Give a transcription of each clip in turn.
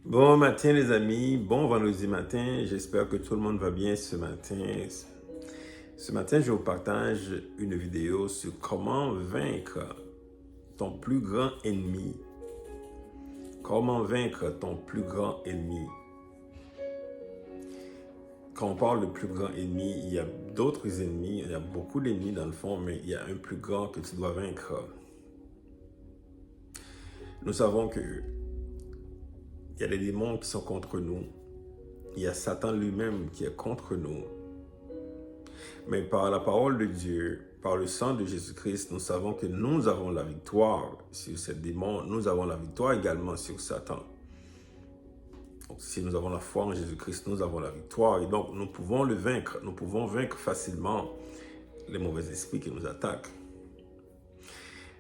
Bon matin les amis, bon vendredi matin, j'espère que tout le monde va bien ce matin. Ce matin, je vous partage une vidéo sur comment vaincre ton plus grand ennemi. Comment vaincre ton plus grand ennemi. Quand on parle de plus grand ennemi, il y a d'autres ennemis, il y a beaucoup d'ennemis dans le fond, mais il y a un plus grand que tu dois vaincre. Nous savons que il y a des démons qui sont contre nous. Il y a Satan lui-même qui est contre nous. Mais par la parole de Dieu, par le sang de Jésus-Christ, nous savons que nous avons la victoire sur ces démons. Nous avons la victoire également sur Satan. Donc, si nous avons la foi en Jésus-Christ, nous avons la victoire. Et donc, nous pouvons le vaincre. Nous pouvons vaincre facilement les mauvais esprits qui nous attaquent.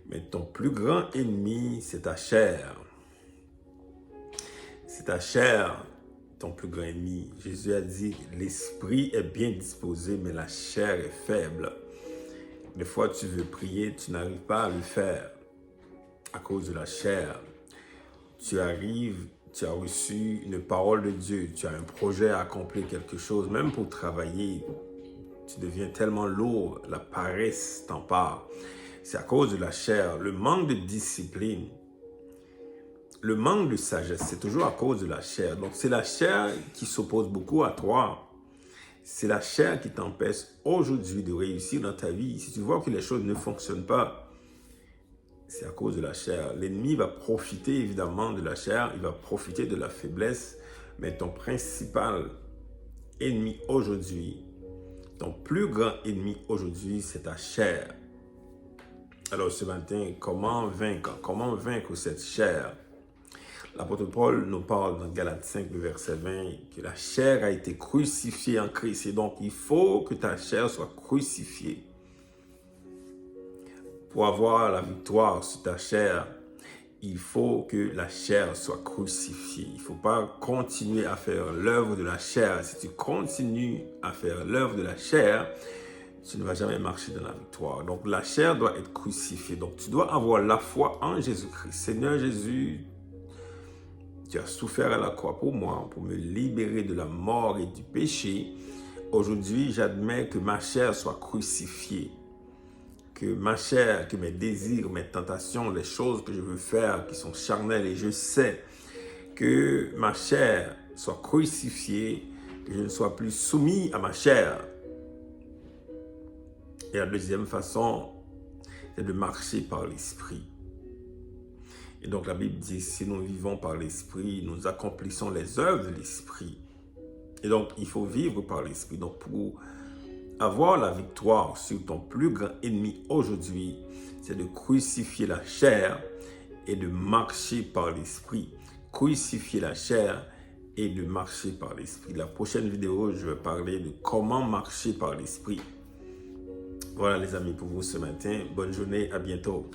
Mais ton plus grand ennemi, c'est ta chair. C'est ta chair, ton plus grand ennemi. Jésus a dit, l'esprit est bien disposé, mais la chair est faible. Des fois, tu veux prier, tu n'arrives pas à le faire à cause de la chair. Tu arrives, tu as reçu une parole de Dieu, tu as un projet à accomplir quelque chose, même pour travailler, tu deviens tellement lourd, la paresse t'empare. C'est à cause de la chair, le manque de discipline. Le manque de sagesse, c'est toujours à cause de la chair. Donc, c'est la chair qui s'oppose beaucoup à toi. C'est la chair qui t'empêche aujourd'hui de réussir dans ta vie. Si tu vois que les choses ne fonctionnent pas, c'est à cause de la chair. L'ennemi va profiter évidemment de la chair, il va profiter de la faiblesse, mais ton principal ennemi aujourd'hui, ton plus grand ennemi aujourd'hui, c'est ta chair. Alors ce matin, comment vaincre cette chair? L'apôtre Paul nous parle dans Galates 5, le verset 20, que la chair a été crucifiée en Christ. Et donc, il faut que ta chair soit crucifiée. Pour avoir la victoire sur ta chair, il faut que la chair soit crucifiée. Il ne faut pas continuer à faire l'œuvre de la chair. Si tu continues à faire l'œuvre de la chair, tu ne vas jamais marcher dans la victoire. Donc, la chair doit être crucifiée. Donc, tu dois avoir la foi en Jésus-Christ. Seigneur Jésus, tu as souffert à la croix pour moi, pour me libérer de la mort et du péché. Aujourd'hui, j'admets que ma chair soit crucifiée. Que ma chair, que mes désirs, mes tentations, les choses que je veux faire qui sont charnelles, et je sais que ma chair soit crucifiée, que je ne sois plus soumis à ma chair. Et la deuxième façon, c'est de marcher par l'esprit. Et donc la Bible dit, si nous vivons par l'esprit, nous accomplissons les œuvres de l'esprit. Et donc il faut vivre par l'esprit. Donc pour avoir la victoire sur ton plus grand ennemi aujourd'hui, c'est de crucifier la chair et de marcher par l'esprit. Crucifier la chair et de marcher par l'esprit. La prochaine vidéo, je vais parler de comment marcher par l'esprit. Voilà les amis pour vous ce matin. Bonne journée, à bientôt.